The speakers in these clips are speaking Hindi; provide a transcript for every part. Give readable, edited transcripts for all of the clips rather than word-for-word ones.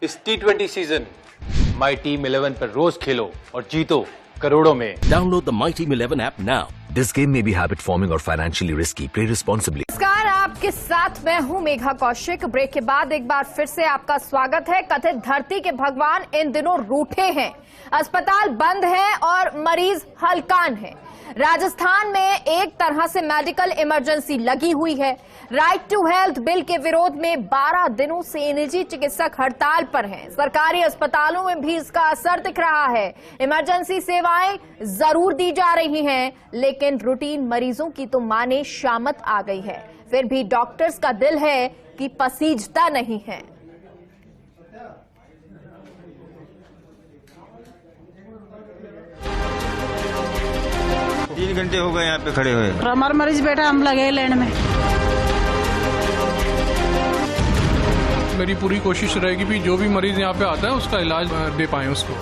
इस T20 सीजन माई टीम 11 पर रोज खेलो और जीतो करोड़ों में। Download the My Team 11 app now. This game may be habit forming or financially risky. Play responsibly. नमस्कार, आपके साथ मैं हूं मेघा कौशिक। ब्रेक के बाद एक बार फिर से आपका स्वागत है। कथित धरती के भगवान इन दिनों रूठे हैं, अस्पताल बंद है और मरीज हलकान है। राजस्थान में एक तरह से मेडिकल इमरजेंसी लगी हुई है। राइट टू हेल्थ बिल के विरोध में 12 दिनों से निजी चिकित्सक हड़ताल पर हैं। सरकारी अस्पतालों में भी इसका असर दिख रहा है। इमरजेंसी सेवाएं जरूर दी जा रही हैं, लेकिन रूटीन मरीजों की तो माने शामत आ गई है। फिर भी डॉक्टर्स का दिल है कि पसीजता नहीं है। 3 घंटे हो गए यहाँ पे खड़े हुए। हमारा मरीज बैठा, हम लगे लाइन में। मेरी पूरी कोशिश रहेगी भी जो भी मरीज यहाँ पे आता है उसका इलाज दे पाए उसको।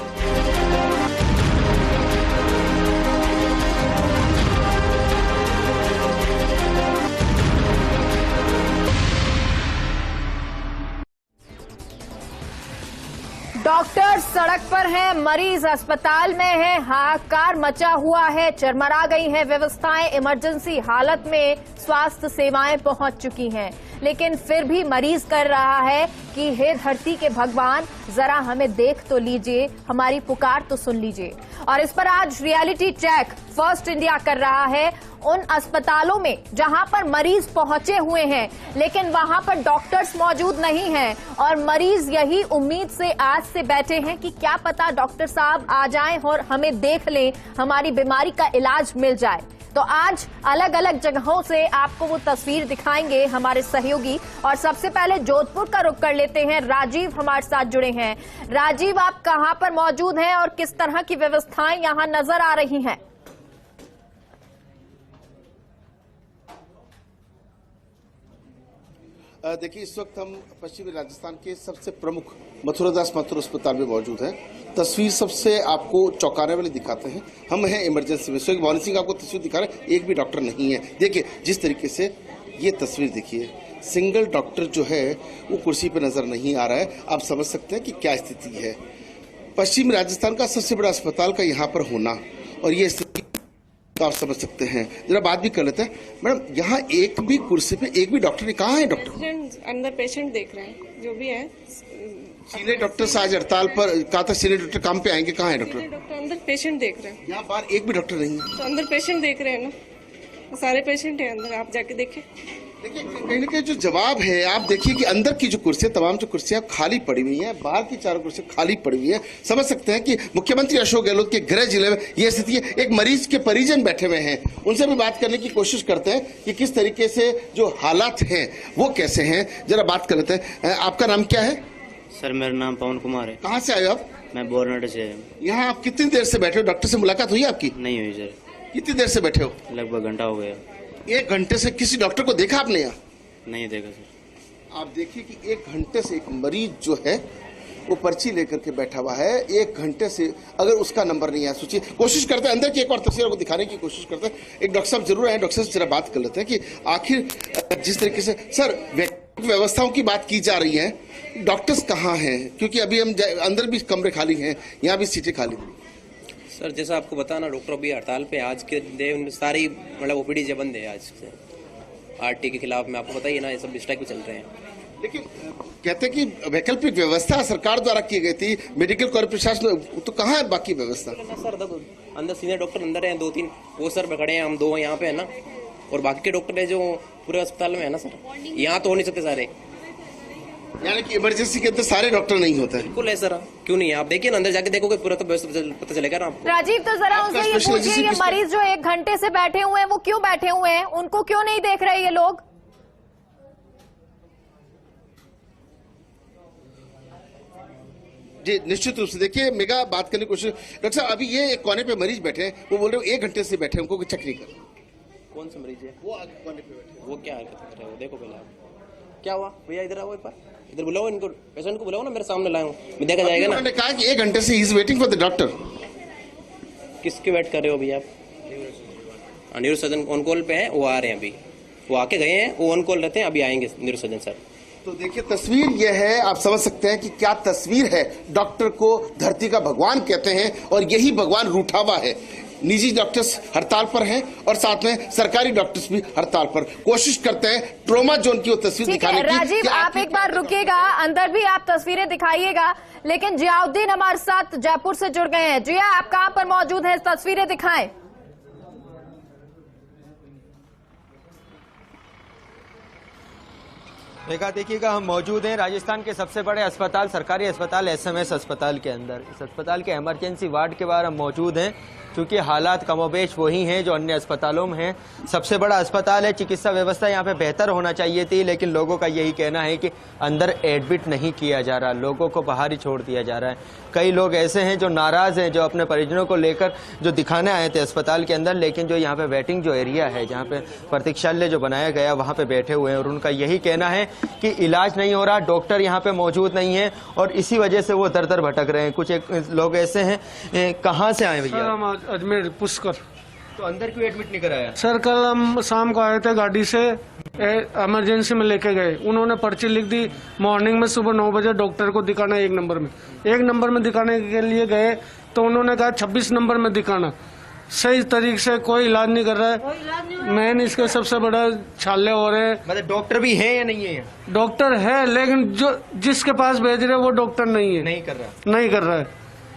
डॉक्टर सड़क पर हैं, मरीज अस्पताल में हैं, हाहाकार मचा हुआ है, चरमरा गई हैं व्यवस्थाएं। इमरजेंसी हालत में स्वास्थ्य सेवाएं पहुंच चुकी हैं, लेकिन फिर भी मरीज कर रहा है कि हे धरती के भगवान, जरा हमें देख तो लीजिए, हमारी पुकार तो सुन लीजिए। और इस पर आज रियलिटी चेक फर्स्ट इंडिया कर रहा है उन अस्पतालों में जहां पर मरीज पहुंचे हुए हैं, लेकिन वहां पर डॉक्टर्स मौजूद नहीं हैं और मरीज यही उम्मीद से आज से बैठे हैं कि क्या पता डॉक्टर साहब आ जाएं और हमें देख लें, हमारी बीमारी का इलाज मिल जाए। तो आज अलग अलग जगहों से आपको वो तस्वीर दिखाएंगे हमारे सहयोगी। और सबसे पहले जोधपुर का रुख कर लेते हैं। राजीव हमारे साथ जुड़े हैं। राजीव, आप कहां पर मौजूद हैं और किस तरह की व्यवस्थाएं यहां नजर आ रही हैं? देखिए, इस वक्त हम पश्चिमी राजस्थान के सबसे प्रमुख मथुरादास माथुर अस्पताल में मौजूद हैं। तस्वीर सबसे आपको चौंकाने वाली दिखाते हैं। हम हैं इमरजेंसी में। स्वयं भवानी सिंह आपको तस्वीर दिखा रहे हैं, एक भी डॉक्टर नहीं है। देखिए जिस तरीके से ये तस्वीर देखिए, सिंगल डॉक्टर जो है वो कुर्सी पर नजर नहीं आ रहा है। आप समझ सकते हैं कि क्या स्थिति है। पश्चिमी राजस्थान का सबसे बड़ा अस्पताल का यहाँ पर होना और ये स्थिति तो आप समझ सकते हैं। जरा बात भी कर लेते हैं। मैडम, यहाँ एक भी कुर्सी पे एक भी डॉक्टर नहीं, कहाँ है डॉक्टर? अंदर पेशेंट देख रहे हैं, जो भी है। सीनियर डॉक्टर आज हड़ताल पर, कहा था सीनियर डॉक्टर काम पे आएंगे, कहाँ है डॉक्टर? डॉक्टर अंदर पेशेंट देख रहे हैं। यहाँ बाहर एक भी डॉक्टर नहीं है। तो अंदर पेशेंट देख रहे हैं ना, सारे पेशेंट हैं अंदर, आप जाके देखें। देखिए कहीं ना कहीं जो जवाब है, आप देखिए कि अंदर की जो कुर्सियां, तमाम जो कुर्सियां खाली पड़ी हुई हैं, बाहर की 4 कुर्सियां खाली पड़ी हुई हैं। समझ सकते हैं कि मुख्यमंत्री अशोक गहलोत के गृह जिले में यह स्थिति है। एक मरीज के परिजन बैठे हुए हैं, उनसे भी बात करने की कोशिश करते हैं कि किस तरीके से जो हालात हैं वो कैसे हैं। जरा बात कर लेते हैं। आपका नाम क्या है? सर मेरा नाम पवन कुमार है। कहाँ से आए हो आप? मैं बोरनाडे से आया हूँ। यहाँ आप कितनी देर से बैठे हो? डॉक्टर से मुलाकात हुई आपकी? नहीं हुई सर। कितनी देर से बैठे हो? लगभग घंटा हो गया। 1 घंटे से किसी डॉक्टर को देखा आपने यहाँ? नहीं देखा सर। आप देखिए कि 1 घंटे से एक मरीज जो है वो पर्ची लेकर के बैठा हुआ है। 1 घंटे से अगर उसका नंबर नहीं है, सोचिए। कोशिश करते हैं अंदर की एक और तस्वीर को दिखाने की कोशिश करते हैं। एक डॉक्टर साहब जरूर आए, डॉक्टर साहब से जरा बात कर लेते हैं कि आखिर जिस तरीके से सर व्यवस्थाओं की बात की जा रही है, डॉक्टर्स कहाँ हैं? क्योंकि अभी हम अंदर भी कमरे खाली हैं, यहाँ भी सीटें खाली। सर जैसा आपको बताना, डॉक्टर अभी हड़ताल पे आज के दिन सारी मतलब ओपीडी से बंद है आज से। आरटी के खिलाफ में आपको बताइए ना, ये सब स्ट्राइक भी चल रहे हैं। लेकिन कहते हैं कि वैकल्पिक व्यवस्था सरकार द्वारा की गई थी, मेडिकल कॉलेज प्रशासन, तो कहाँ है बाकी व्यवस्था? सर अंदर सीनियर डॉक्टर अंदर हैं, 2-3 वो सर खड़े हैं, हम 2 यहाँ पे है ना, और बाकी के डॉक्टर है जो पूरे अस्पताल में है ना सर। यहाँ तो हो नहीं सकते सारे, यानी कि इमरजेंसी के अंदर सारे डॉक्टर नहीं होते हैं। बिल्कुल है सर, क्यों नहीं है? आप देखिए ना, अंदर जाके देखोगे पूरा तो पता चलेगा ना आपको। राजीव, तो जरा उनसे ये पूछिए, ये मरीज जो 1 घंटे से बैठे हुए हैं वो क्यों बैठे हुए हैं? उनको क्यों नहीं देख रहे ये लोग? जी निश्चित रूप से। देखिए मेगा बात करने की कोशिश। डॉक्टर साहब अभी ये एक कोने पे मरीज बैठे हैं, वो बोल रहे हो 1 घंटे से बैठे हैं, उनको चेक नहीं कर। कौन सा मरीज है? वो आगे कोने पे बैठे। वो क्या हरकत कर रहे हो? देखो पहले आप क्या हुआ। भैया इधर आओ, एक बार इधर बुलाओ इनको, पेशेंट को बुलाओ ना, मेरे सामने लाओ, मैं देखा जाएगा ना। उन्होंने कहा कि 1 घंटे से he is waiting for the doctor. किसके वेट कर रहे हो भैया आप? न्यूरो सर्जन ऑन कॉल पे है, वो आ रहे हैं अभी, वो आके गए हैं, वो ऑन कॉल रहते हैं, अभी आएंगे न्यूरो सर्जन सर। तो देखिए तस्वीर यह है, आप समझ सकते हैं कि क्या तस्वीर है। डॉक्टर को धरती का भगवान कहते हैं और यही भगवान रूठा हुआ है। निजी डॉक्टर्स हड़ताल पर हैं और साथ में सरकारी डॉक्टर्स भी हड़ताल पर। कोशिश करते हैं ट्रोमा जोन की वो तस्वीर दिखाने की। राजीव, आप एक बार रुकिएगा, अंदर भी आप तस्वीरें दिखाइएगा, लेकिन जियाउद्दीन हमारे साथ जयपुर से जुड़ गए हैं। जिया, आप कहां पर मौजूद हैं? तस्वीरें दिखाएं। देखिएगा, हम मौजूद हैं राजस्थान के सबसे बड़े अस्पताल, सरकारी अस्पताल एसएमएस अस्पताल के अंदर। इस अस्पताल के इमरजेंसी वार्ड के बाहर हम मौजूद हैं, क्योंकि हालात कमोबेश वही हैं जो अन्य अस्पतालों में हैं। सबसे बड़ा अस्पताल है, चिकित्सा व्यवस्था यहाँ पे बेहतर होना चाहिए थी, लेकिन लोगों का यही कहना है कि अंदर एडमिट नहीं किया जा रहा, लोगों को बाहर ही छोड़ दिया जा रहा है। कई लोग ऐसे हैं जो नाराज हैं, जो अपने परिजनों को लेकर जो दिखाने आए थे अस्पताल के अंदर, लेकिन जो यहाँ पे वेटिंग जो एरिया है, जहाँ पे प्रतीक्षालय जो बनाया गया, वहाँ पे बैठे हुए हैं और उनका यही कहना है कि इलाज नहीं हो रहा, डॉक्टर यहाँ पे मौजूद नहीं है और इसी वजह से वो दर दर भटक रहे हैं। कुछ एक लोग ऐसे हैं, कहाँ से आए भैया? हम अजमेर पुष्कर। तो अंदर क्यों एडमिट नहीं कराया? सर कल हम शाम को आए थे, गाड़ी से इमरजेंसी में लेके गए, उन्होंने पर्ची लिख दी। मॉर्निंग में सुबह 9 बजे डॉक्टर को दिखाना है 1 नंबर में। 1 नंबर में दिखाने के लिए गए तो उन्होंने कहा 26 नंबर में दिखाना। सही तरीके से कोई इलाज नहीं कर रहा है। मेन इसके सबसे बड़ा छाले हो रहे हैं। मतलब डॉक्टर भी है या नहीं है? डॉक्टर है, लेकिन जो जिसके पास भेज रहे वो डॉक्टर नहीं है, नहीं कर रहा है।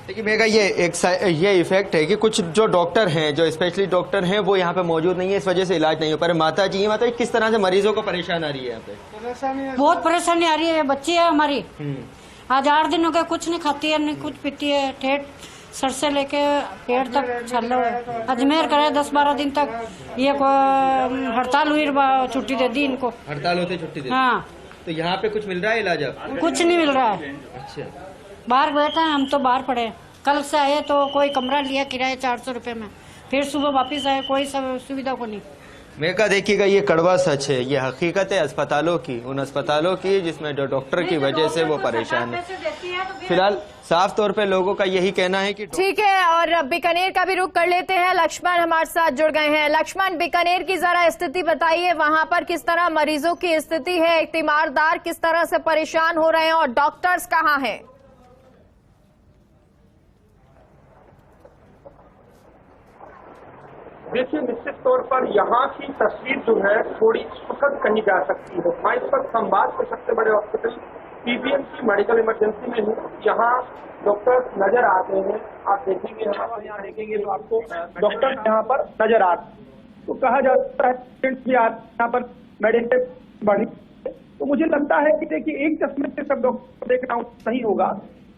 देखिए मेरा ये इफेक्ट है कि कुछ जो डॉक्टर हैं, जो स्पेशलिस्ट डॉक्टर हैं, वो यहाँ पे मौजूद नहीं है, इस वजह से इलाज नहीं हो पा रहा। माता जी किस तरह से मरीजों को परेशान आ रही है यहाँ पे? बहुत परेशानी आ रही है। बच्ची है हमारी, आज 8 दिनों के कुछ नहीं खाती है, नहीं कुछ पीती है। ठेठ सर से लेके पेट तक छल्ला है। अजमेर करे 10-12 दिन तक ये हड़ताल हुई, छुट्टी दे दी इनको। हड़ताल होते छुट्टी दे दी। हाँ, तो यहाँ पे कुछ मिल रहा है इलाज? कुछ नहीं मिल रहा है। अच्छा, बाहर बैठे हैं हम, तो बाहर पड़े। कल से आए तो कोई कमरा लिया किराया 400 रुपए में, फिर सुबह वापस आए, कोई सुविधा को नहीं। मैं कहा देखिएगा, ये कड़वा सच है, ये हकीकत है अस्पतालों की, उन अस्पतालों की जिसमें जो डॉक्टर की वजह से वो परेशान है। फिलहाल साफ तौर पे लोगों का यही कहना है कि ठीक है। और बीकानेर का भी रुख कर लेते हैं, लक्ष्मण हमारे साथ जुड़ गए हैं। लक्ष्मण, बीकानेर की जरा स्थिति बताइए, वहां पर किस तरह मरीजों की स्थिति है, तीमारदार किस तरह से परेशान हो रहे हैं और डॉक्टर्स कहाँ हैं? देखिए, निश्चित तौर पर यहाँ की तस्वीर जो है थोड़ी सुखद कही जा सकती है। मैं इस वक्त संवाद के सबसे बड़े हॉस्पिटल पीबीएमसी मेडिकल इमरजेंसी में हूँ। यहाँ डॉक्टर नजर आते हैं, आप देखेंगे, हमारे यहाँ देखेंगे तो आपको डॉक्टर यहाँ पर नजर आते हैं। तो कहा जाता है भी यहाँ पर मेडिकल बढ़ी, तो मुझे लगता है कि देखिए एक चश्मे से सब डॉक्टर देखना नहीं होगा।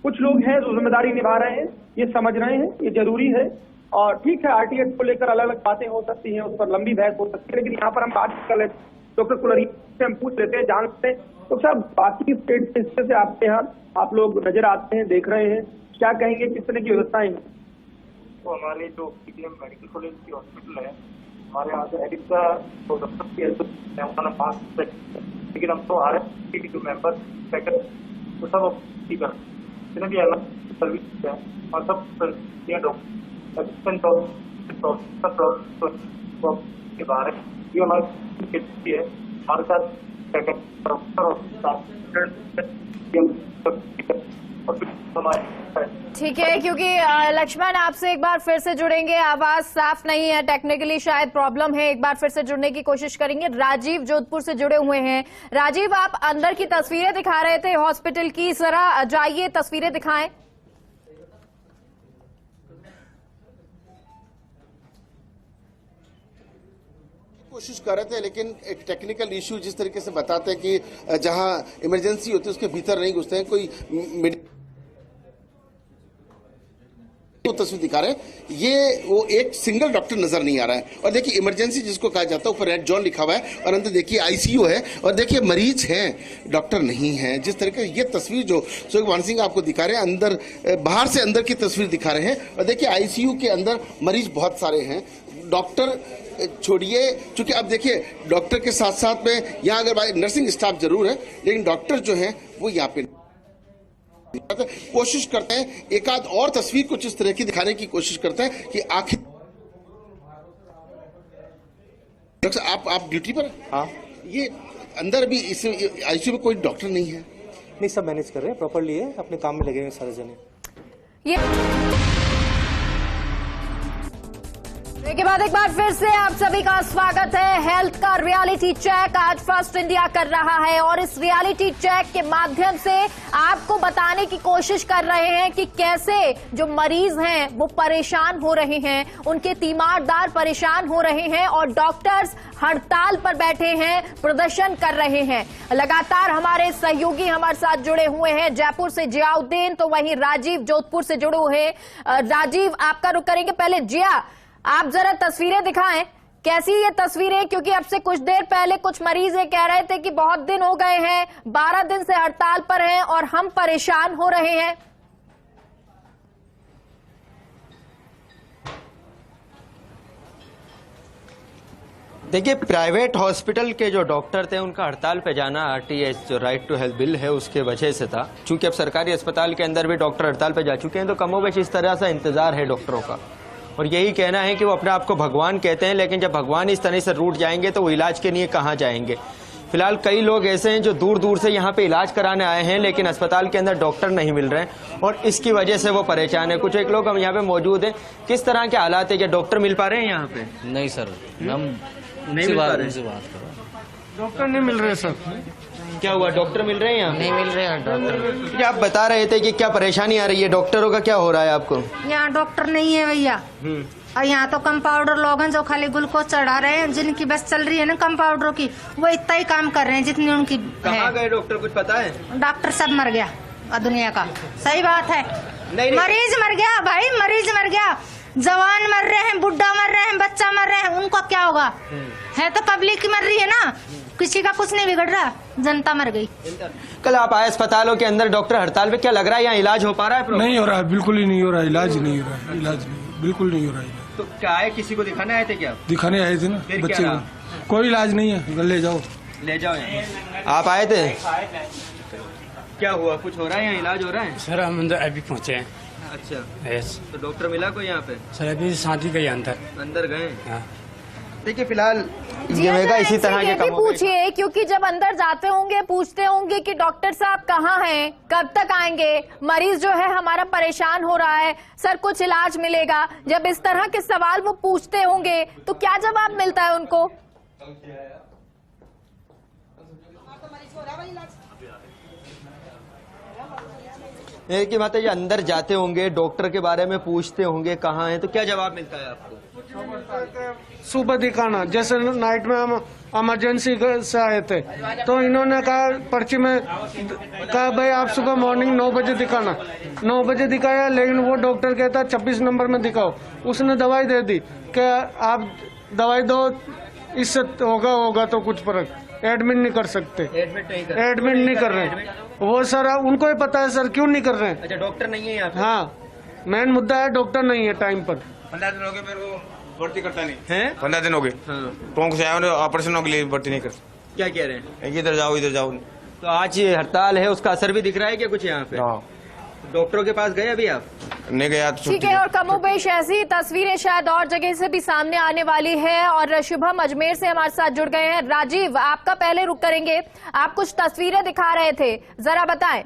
कुछ लोग हैं जो जिम्मेदारी निभा रहे हैं, ये समझ रहे हैं, ये जरूरी है। और ठीक है, आरटीएस को लेकर अलग अलग बातें हो सकती हैं, उस पर लंबी बहस हो सकती है, लेकिन यहाँ पर हम बात कर लेते हैं। डॉक्टर कुलरी से हम पूछ लेते हैं, जानते हैं तो सर बाकी स्टेट से आपके यहाँ आप लोग नजर आते हैं, देख रहे हैं, क्या कहेंगे, किस तरह की व्यवस्थाएं हैं? तो हमारे जो पीबीएम मेडिकल कॉलेज की हॉस्पिटल है, हमारे यहाँ से एडिट का तो डॉक्टर की हेल्प, लेकिन हम तो RFP के जो मेंबर तो सब ठीक है, जितने भी अलग सर्विस है और सब डॉक्टर के बारे में ये हमारी है, हमारे साथ ठीक है, क्योंकि लक्ष्मण आपसे एक बार फिर से जुड़ेंगे, आवाज साफ नहीं है, टेक्निकली शायद प्रॉब्लम है, एक बार फिर से जुड़ने की कोशिश करेंगे। राजीव जोधपुर से जुड़े हुए हैं। राजीव, आप अंदर की तस्वीरें दिखा रहे थे हॉस्पिटल की, जरा जाइए तस्वीरें दिखाएं। कोशिश कर रहे थे, लेकिन एक टेक्निकल इश्यू जिस तरीके से बताते हैं कि जहां इमरजेंसी होती है उसके भीतर नहीं घुसते हैं, कोई तस्वीर दिखा रहे हैं, ये वो एक सिंगल डॉक्टर नजर नहीं आ रहा है। और देखिए इमरजेंसी जिसको कहा जाता है, ऊपर रेड जोन लिखा हुआ है और अंदर देखिए आईसीयू है और देखिए मरीज हैं, डॉक्टर नहीं है। जिस तरीके ये तस्वीर जो सुखवान सिंह आपको दिखा रहे हैं, अंदर बाहर से अंदर की तस्वीर दिखा रहे हैं और देखिए आईसीयू के अंदर मरीज बहुत सारे हैं, डॉक्टर छोड़िए। क्योंकि अब देखिए डॉक्टर के साथ साथ में यहाँ अगर नर्सिंग स्टाफ जरूर है, लेकिन डॉक्टर जो है वो यहाँ पे कोशिश करते हैं। एक आध और तस्वीर कुछ इस तरह की दिखाने की कोशिश करते हैं कि आखिर डॉक्टर आप ड्यूटी पर? हाँ, ये अंदर भी इस आईसीयू में कोई डॉक्टर नहीं है? नहीं, सब मैनेज कर रहे हैं, प्रॉपरली है, अपने काम में लगे हुए सारे जने। के बाद एक बार फिर से आप सभी का स्वागत है। हेल्थ का रियलिटी चेक आज फर्स्ट इंडिया कर रहा है और इस रियलिटी चेक के माध्यम से आपको बताने की कोशिश कर रहे हैं कि कैसे जो मरीज हैं वो परेशान हो रहे हैं, उनके तीमारदार परेशान हो रहे हैं और डॉक्टर्स हड़ताल पर बैठे हैं, प्रदर्शन कर रहे हैं। लगातार हमारे सहयोगी हमारे साथ जुड़े हुए हैं, जयपुर से जियाउद्दीन, तो वहीं राजीव जोधपुर से जुड़े हुए। राजीव, आपका रुख करेंगे। पहले जिया, आप जरा तस्वीरें दिखाएं, कैसी ये तस्वीरें, क्योंकि अब से कुछ देर पहले कुछ मरीज ये कह रहे थे कि बहुत दिन हो गए हैं, 12 दिन से हड़ताल पर हैं और हम परेशान हो रहे हैं। देखिए, प्राइवेट हॉस्पिटल के जो डॉक्टर थे उनका हड़ताल पे जाना आरटीएस जो राइट टू हेल्थ बिल है उसके वजह से था। चूंकि अब सरकारी अस्पताल के अंदर भी डॉक्टर हड़ताल पे जा चुके हैं तो कमोबेश इस तरह से इंतजार है डॉक्टरों का और यही कहना है कि वो अपने आप को भगवान कहते हैं, लेकिन जब भगवान इस तरह से रूठ जाएंगे तो वो इलाज के लिए कहाँ जाएंगे। फिलहाल कई लोग ऐसे हैं जो दूर दूर से यहाँ पे इलाज कराने आए हैं लेकिन अस्पताल के अंदर डॉक्टर नहीं मिल रहे हैं और इसकी वजह से वो परेशान है। कुछ एक लोग हम यहाँ पे मौजूद हैं, किस तरह के हालात है, क्या डॉक्टर मिल पा रहे हैं यहाँ पे? नहीं सर, हम नहीं मिल पा रहे हैं। डॉक्टर नहीं मिल रहे सर। क्या हुआ, डॉक्टर मिल रहे हैं यहाँ? नहीं मिल रहे हैं डॉक्टर। क्या आप बता रहे थे कि क्या परेशानी आ रही है, डॉक्टरों का क्या हो रहा है आपको? यहाँ डॉक्टर नहीं है भैया, और यहाँ तो कंपाउंडर लोग हैं जो खाली ग्लूकोज चढ़ा रहे हैं, जिनकी बस चल रही है ना कंपाउंडरों की, वो इतना ही काम कर रहे हैं जितनी उनकी कहाँ गए डॉक्टर, कुछ पता है? डॉक्टर सब मर गया दुनिया का। सही बात है, नहीं। मरीज मर गया भाई, मरीज मर गया, जवान मर रहे हैं, बुढ़ा मर रहे हैं, बच्चा मर रहे हैं, उनको क्या होगा? है तो पब्लिक की मर रही है ना, किसी का कुछ नहीं बिगड़ रहा, जनता मर गई। कल आप आए अस्पतालों के अंदर डॉक्टर हड़ताल पे, क्या लग रहा है यहाँ इलाज हो पा रहा है? नहीं हो रहा है, बिल्कुल ही नहीं हो रहा है, इलाज नहीं हो रहा है, इलाज नहीं, बिल्कुल नहीं हो रहा है। तो क्या आए, किसी को दिखाने आए थे क्या? दिखाने आए थे ना बच्चे को, कोई इलाज नहीं है, ले जाओ ले जाओ यहाँ। आप आए थे, क्या हुआ, कुछ हो रहा है यहाँ, इलाज हो रहा है? सर हम अंदर अभी पहुँचे हैं। अच्छा, यस। तो डॉक्टर मिला कोई यहाँ पे? सर अभी शादी गई अंदर गए। हाँ। देखिए फिलहाल जी इसी तरह के भी पूछिए, क्योंकि जब अंदर जाते होंगे पूछते होंगे कि डॉक्टर साहब कहाँ हैं, कब तक आएंगे, मरीज जो है हमारा परेशान हो रहा है, सर कुछ इलाज मिलेगा। जब इस तरह के सवाल वो पूछते होंगे तो क्या जवाब मिलता है उनको? कि माता जी अंदर जाते होंगे, डॉक्टर के बारे में पूछते होंगे कहाँ हैं, तो क्या जवाब मिलता है आपको? सुबह दिखाना, जैसे नाइट में हम इमरजेंसी से आए थे तो इन्होंने कहा पर्ची में कहा भाई आप सुबह मॉर्निंग 9 बजे दिखाना, 9 बजे दिखाया, लेकिन वो डॉक्टर कहता 26 नंबर में दिखाओ। उसने दवाई दे दी कि आप दवाई दो, इससे होगा तो कुछ फर्क, एडमिट नहीं कर सकते, एडमिट नहीं कर रहे हैं वो सर, उनको ही पता है सर क्यों नहीं कर रहे हैं। अच्छा, डॉक्टर नहीं है यहाँ पे? हाँ, मेन मुद्दा है डॉक्टर नहीं है टाइम पर। 15 दिन हो गए मेरे को भर्ती करता नहीं है, 15 दिन हो गए। टोंक से आया, ऑपरेशनों के लिए भर्ती नहीं कर। क्या कह रहे हैं? इधर जाओ इधर जाओ। तो आज ये हड़ताल है, उसका असर भी दिख रहा है क्या कुछ यहाँ पे? डॉक्टरों के पास गए अभी आप? नहीं गया। ठीक है, और कमोबेश ऐसी तस्वीरें शायद और जगह से भी सामने आने वाली है। और शुभम अजमेर से हमारे साथ जुड़ गए हैं। राजीव, आपका पहले रुख करेंगे, आप कुछ तस्वीरें दिखा रहे थे, जरा बताएं।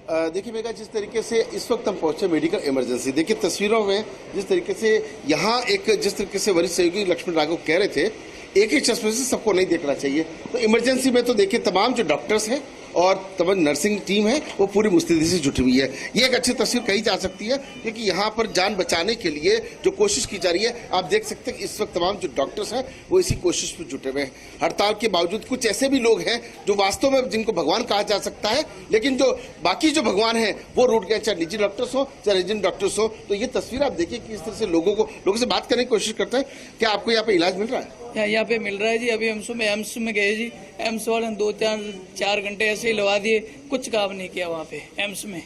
देखिए मेगा, जिस तरीके से इस वक्त हम पहुंचे मेडिकल इमरजेंसी, देखिए तस्वीरों में जिस तरीके से यहाँ जिस तरीके से वरिष्ठ सहयोगी लक्ष्मण राघव कह रहे थे, एक ही चश्मे से सबको नहीं देखना चाहिए। तो इमरजेंसी में तो देखिए तमाम जो डॉक्टर्स हैं और तमाम नर्सिंग टीम है वो पूरी मुस्तैदी से जुटी हुई है। ये एक अच्छी तस्वीर कही जा सकती है क्योंकि यहाँ पर जान बचाने के लिए जो कोशिश की जा रही है, आप देख सकते हैं इस वक्त तमाम जो डॉक्टर्स हैं वो इसी कोशिश में जुटे हुए हैं। हड़ताल के बावजूद कुछ ऐसे भी लोग हैं जो वास्तव में जिनको भगवान कहा जा सकता है, लेकिन जो बाकी जो भगवान है वो रूठ गए, चाहे निजी डॉक्टर्स हो चाहे रेजिडेंट डॉक्टर्स हो। तो ये तस्वीर आप देखिए कि इस तरह से लोगों से बात करने की कोशिश करते हैं। क्या आपको यहाँ पे इलाज मिल रहा है? यहाँ पे मिल रहा है जी। अभी एम्स में गए जी, एम्स वाले 2-4 घंटे ऐसे ही लगा दिए, कुछ काम नहीं किया वहाँ पे एम्स में।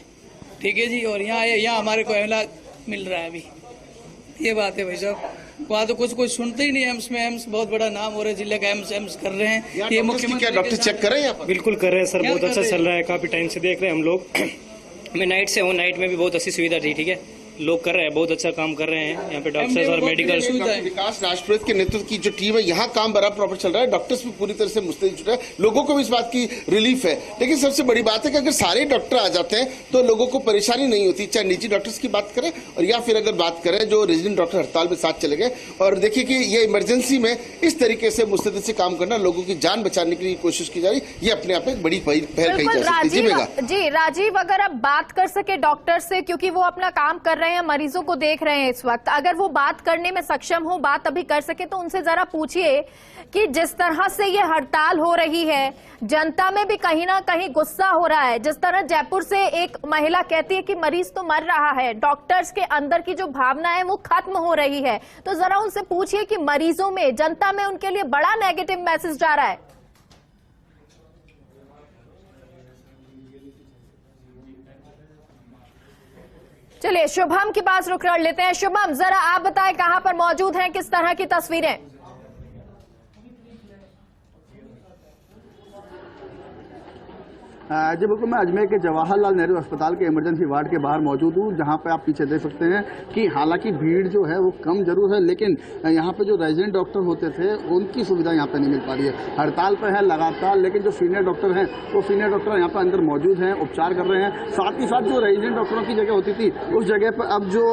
ठीक है जी, और यहाँ हमारे को इलाज मिल रहा है अभी, ये बात है भाई साहब। वहाँ तो कुछ सुनते ही नहीं एम्स में। एम्स बहुत बड़ा नाम हो रहा है जिले का, एम्स कर रहे हैं। ये मुख्यमंत्री डॉक्टर चेक कर रहे हैं? बिल्कुल कर रहे हैं सर, बहुत अच्छा चल रहा है, काफी टाइम से देख रहे हैं हम लोग। मैं नाइट से हूँ, नाइट में भी बहुत अच्छी सुविधा थी। ठीक है, लोग कर रहे हैं, बहुत अच्छा काम कर रहे हैं यहाँ पे डॉक्टर्स और मेडिकल डॉक्टर विकास राजपुरोहित के नेतृत्व की जो टीम है, यहाँ काम बड़ा प्रॉपर चल रहा है। डॉक्टर्स भी पूरी तरह से मुस्तैद जुटे हैं, लोगों को भी इस बात की रिलीफ है। लेकिन सबसे बड़ी बात है कि अगर सारे डॉक्टर आ जाते हैं तो लोगों को परेशानी नहीं होती, चाहे निजी डॉक्टर्स की बात करें और या फिर अगर बात करें जो रेजिडेंट डॉक्टर हड़ताल में साथ चले गए। और देखिए कि ये इमरजेंसी में इस तरीके से मुस्तैदी से काम करना, लोगों की जान बचाने की कोशिश की जा रही, ये अपने आप में एक बड़ी पहल कही जा सकती है। जी राजीव, अगर आप बात कर सके डॉक्टर से, क्योंकि वो अपना काम कर रहे हैं, मरीजों को देख रहे हैं इस वक्त, अगर वो बात करने में सक्षम हो, बात अभी कर सके, तो उनसे जरा पूछिए कि जिस तरह से ये हड़ताल हो रही है, जनता में भी कहीं ना कहीं गुस्सा हो रहा है। जिस तरह जयपुर से एक महिला कहती है कि मरीज तो मर रहा है, डॉक्टर्स के अंदर की जो भावना है वो खत्म हो रही है, तो जरा उनसे पूछिए कि मरीजों में, जनता में उनके लिए बड़ा नेगेटिव मैसेज जा रहा है। चलिए शुभम के पास रुक कर लेते हैं। शुभम, जरा आप बताएं कहां पर मौजूद हैं, किस तरह की तस्वीरें? जी बिल्कुल, मैं अजमेर के जवाहरलाल नेहरू अस्पताल के इमरजेंसी वार्ड के बाहर मौजूद हूँ, जहाँ पे आप पीछे देख सकते हैं कि हालांकि भीड़ जो है वो कम जरूर है, लेकिन यहाँ पे जो रेजिडेंट डॉक्टर होते थे उनकी सुविधा यहाँ पे नहीं मिल पा रही है। हड़ताल पे है लगातार, लेकिन जो सीनियर डॉक्टर हैं वो सीनियर डॉक्टर यहाँ पे अंदर मौजूद हैं, उपचार कर रहे हैं। साथ ही साथ जो रेजिडेंट डॉक्टरों की जगह होती थी, उस जगह पर अब जो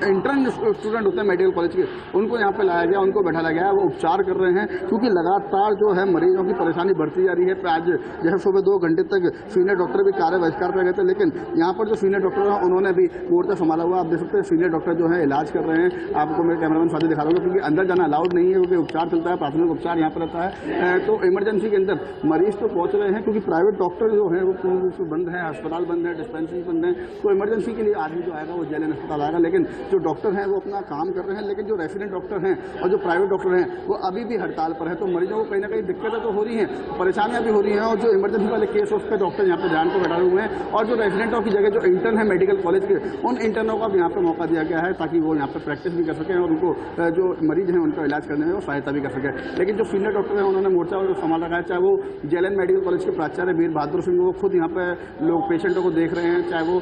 इंटर्न स्टूडेंट होते हैं मेडिकल कॉलेज के, उनको यहाँ पे लाया गया, उनको बैठाया गया है, वो उपचार कर रहे हैं, क्योंकि लगातार जो है मरीजों की परेशानी बढ़ती जा रही है। आज जैसे सुबह 2 घंटे तक सीनियर डॉक्टर भी कार्य बहिष्कार पर गए थे, लेकिन यहाँ पर जो सीनियर डॉक्टर हैं उन्होंने भी मोर्चा संभाला हुआ। आप देख सकते हैं सीनियर डॉक्टर जो है इलाज कर रहे हैं। आपको मेरे कैमरामैन साथी दिखा दूंगा, क्योंकि अंदर जाना अलाउड नहीं है, क्योंकि उपचार चलता है, प्राथमिक उपचार यहाँ पर रहता है। तो इमरजेंसी के अंदर मरीज तो पहुंच रहे हैं, क्योंकि प्राइवेट डॉक्टर जो है वो पूर्ण रूप से बंद है, अस्पताल बंद है, डिस्पेंसरी बंद है। तो इमरजेंसी के लिए आदमी जो आएगा वो जेएलएन अस्पताल आएगा, लेकिन जो डॉक्टर हैं वो अपना काम कर रहे हैं। लेकिन जो रेसिडेंट डॉक्टर हैं और जो प्राइवेट डॉक्टर हैं वो अभी भी हड़ताल पर है। तो मरीजों को कहीं ना कहीं दिक्कतें तो हो रही हैं, परेशानियां भी हो रही हैं। और जो इमरजेंसी वाले केस उस पर डॉक्टर यहाँ पर ध्यान को बैठा हुए हैं, और जो रेजिडेंटों की जगह जो इंटर्न है मेडिकल कॉलेज के, उन इंटर्नों को भी यहाँ पे मौका दिया गया है, ताकि वो यहाँ पे प्रैक्टिस भी कर सकें और उनको जो मरीज हैं उनका इलाज करने में वो सहायता भी कर सके। लेकिन जो सीनियर डॉक्टर हैं उन्होंने मोर्चा संभाल रखा है, चाहे वो जेएलएन मेडिकल कॉलेज के प्राचार्य वीर बहादुर सिंह, वो खुद यहाँ पे लोग पेशेंटों को देख रहे हैं, चाहे वो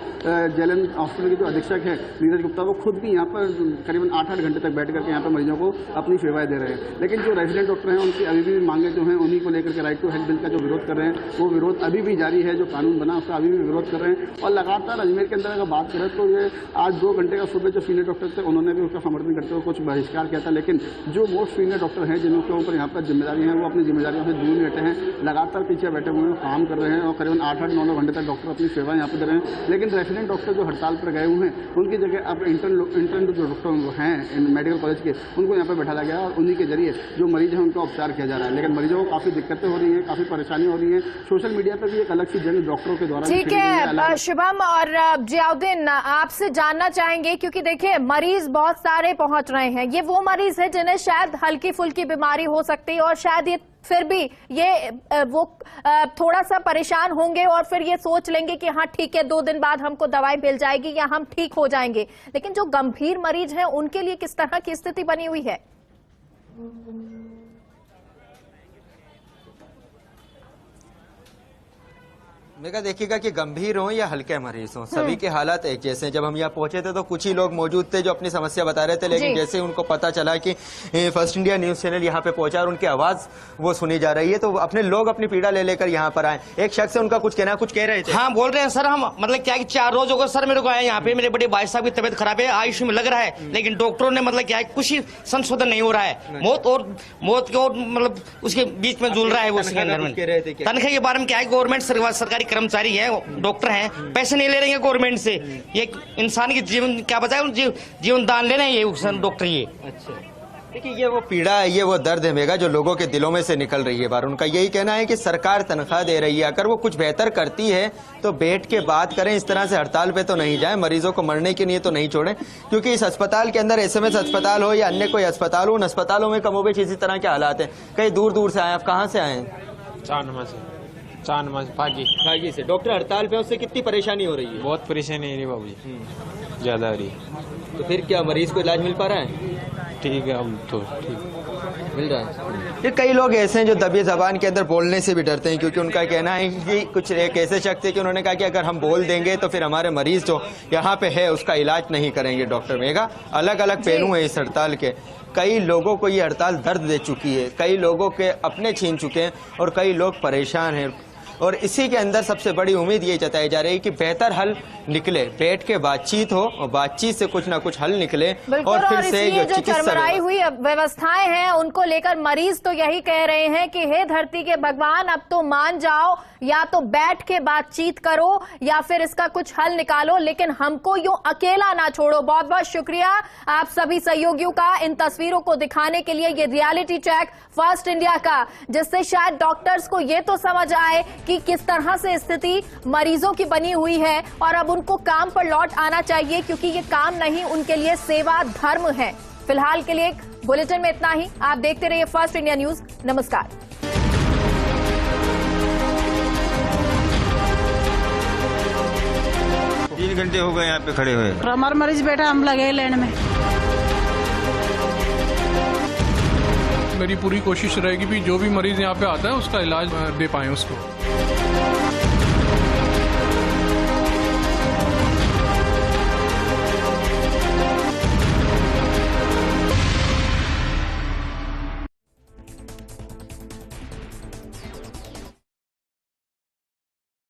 जेएलएन हॉस्पिटल के जो अधीक्षक है नीरज गुप्ता, वो खुद भी यहाँ पर करीबन 8-8 घंटे तक बैठ करके यहाँ पर मरीजों को अपनी सेवाएं दे रहे हैं। लेकिन जो रेजिडेंट डॉक्टर हैं उनकी अभी भी मांगे जो हैं, उन्हीं को लेकर के राइट टू हेल्थ बिल का जो विरोध कर रहे हैं, वो विरोध अभी भी जारी है। जो कानून बना उसका अभी भी विरोध कर रहे हैं। और लगातार अजमेर के अंदर अगर बात करें तो ये आज 2 घंटे का सुबह जो सीनियर डॉक्टर थे उन्होंने भी उसका समर्थन करते हुए कुछ बहिष्कार किया था। लेकिन जो मोस्ट सीनियर डॉक्टर हैं, जिनके ऊपर यहाँ पर जिम्मेदारी है, वो अपनी जिम्मेदारियों से दूर बैठे हैं, लगातार पीछे बैठे हुए हैं, काम कर रहे हैं और करीबन 8-9 घंटे तक डॉक्टर अपनी सेवा यहाँ पर दे रहे हैं। लेकिन रेसिडेंट डॉक्टर जो हड़ताल पर गए हुए हैं, उनकी जगह अब इंटर्न जो डॉक्टर हैं मेडिकल कॉलेज के, उनको यहाँ पर बैठाया गया और उन्हीं के जरिए जो मरीज है उनका उपचार किया जा रहा है। लेकिन मरीजों को काफी दिक्कतें हो रही हैं, काफी परेशानी हो रही है। सोशल मीडिया पर भी एक अलग सी जंग डॉक्टरों के द्वारा। ठीक है शुभम और जियाउद्दीन, आपसे जानना चाहेंगे, क्योंकि देखिए मरीज बहुत सारे पहुंच रहे हैं, ये वो मरीज है जिन्हें शायद हल्की फुल्की बीमारी हो सकती है और शायद ये फिर भी वो थोड़ा सा परेशान होंगे और फिर ये सोच लेंगे कि हाँ ठीक है 2 दिन बाद हमको दवाई मिल जाएगी या हम ठीक हो जाएंगे। लेकिन जो गंभीर मरीज हैं उनके लिए किस तरह की स्थिति बनी हुई है? मेगा देखिएगा कि गंभीर हो या हल्के मरीज हो, सभी के हालात एक जैसे हैं। जब हम यहाँ पहुंचे थे तो कुछ ही लोग मौजूद थे जो अपनी समस्या बता रहे थे, लेकिन जैसे ही उनको पता चला कि फर्स्ट इंडिया न्यूज चैनल यहाँ पे पहुंचा और उनकी आवाज वो सुनी जा रही है, तो अपने लोग अपनी पीड़ा ले लेकर यहाँ पर आए। एक शख्स से उनका कुछ कहना, कुछ कह रहे थे। हाँ बोल रहे हैं सर, हम मतलब क्या 4 रोज हो गए सर मेरे को आए यहाँ पे, मेरे बड़े भाई साहब की तबियत खराब है, आयुष में लग रहा है, लेकिन डॉक्टरों ने मतलब क्या है कुछ ही संशोधन नहीं हो रहा है, मौत के और मतलब उसके बीच में झूल रहा है वो। तनख्वाह के बारे में क्या है, गवर्नमेंट सरकारी कर्मचारी है, डॉक्टर हैं, पैसे नहीं ले रहे हैं गवर्नमेंट से, ये इंसान की जीवन क्या बचाए, जीवन दान ले रहे हैं ये डॉक्टर। ये अच्छा देखिए, ये वो पीड़ा है, ये वो दर्द है मेगा जो लोगों के दिलों में से निकल रही है बार। उनका यही कहना है कि सरकार तनख्वाह दे रही है, अगर वो कुछ बेहतर करती है तो बैठ के बात करें, इस तरह से हड़ताल पे तो नहीं जाए, मरीजों को मरने के लिए तो नहीं छोड़ें। क्योंकि इस अस्पताल के अंदर एसएमएस अस्पताल हो या अन्य कोई अस्पताल हो, उन अस्पतालों में कमोबेश इसी तरह के हालात हैं। कई दूर दूर से आए, आप कहाँ से आए हैं? चांदमा फागी से। डॉक्टर हड़ताल पे, उससे कितनी परेशानी हो रही है? बहुत परेशानी हो रही है बाबू जी, ज्यादा हो रही है। तो फिर क्या मरीज को इलाज मिल पा रहा है? ठीक है, अब तो ठीक। मिल रहा है। ये कई लोग ऐसे हैं जो दबी जबान के अंदर बोलने से भी डरते हैं, क्योंकि उनका कहना है कि कुछ एक ऐसे शख्स है कि उन्होंने कहा कि अगर हम बोल देंगे तो फिर हमारे मरीज जो यहाँ पे है उसका इलाज नहीं करेंगे डॉक्टर। मेगा अलग अलग पहलू हैं इस हड़ताल के। कई लोगों को ये हड़ताल दर्द दे चुकी है, कई लोगों के अपने छीन चुके हैं और कई लोग परेशान हैं। और इसी के अंदर सबसे बड़ी उम्मीद ये जताई जा रही है कि बेहतर हल निकले, बैठ के बातचीत हो और बातचीत से कुछ ना कुछ हल निकले। और फिर से जो चरमराई हुई व्यवस्थाएं हैं उनको लेकर मरीज तो यही कह रहे हैं कि हे धरती के भगवान, अब तो मान जाओ, या तो बैठ के बातचीत करो या फिर इसका कुछ हल निकालो, लेकिन हमको यूं अकेला ना छोड़ो। बहुत बहुत शुक्रिया आप सभी सहयोगियों का इन तस्वीरों को दिखाने के लिए। ये रियलिटी चेक फर्स्ट इंडिया का, जिससे शायद डॉक्टर्स को ये तो समझ आए कि किस तरह से स्थिति मरीजों की बनी हुई है और अब उनको काम पर लौट आना चाहिए, क्योंकि ये काम नहीं, उनके लिए सेवा धर्म है। फिलहाल के लिए बुलेटिन में इतना ही। आप देखते रहिए फर्स्ट इंडिया न्यूज। नमस्कार। 3 घंटे हो गए यहाँ पे खड़े हुए। हमारा मरीज बैठा, हम लगे लाइन में। मेरी पूरी कोशिश रहेगी भी जो भी मरीज यहाँ पे आता है उसका इलाज दे पाए उसको।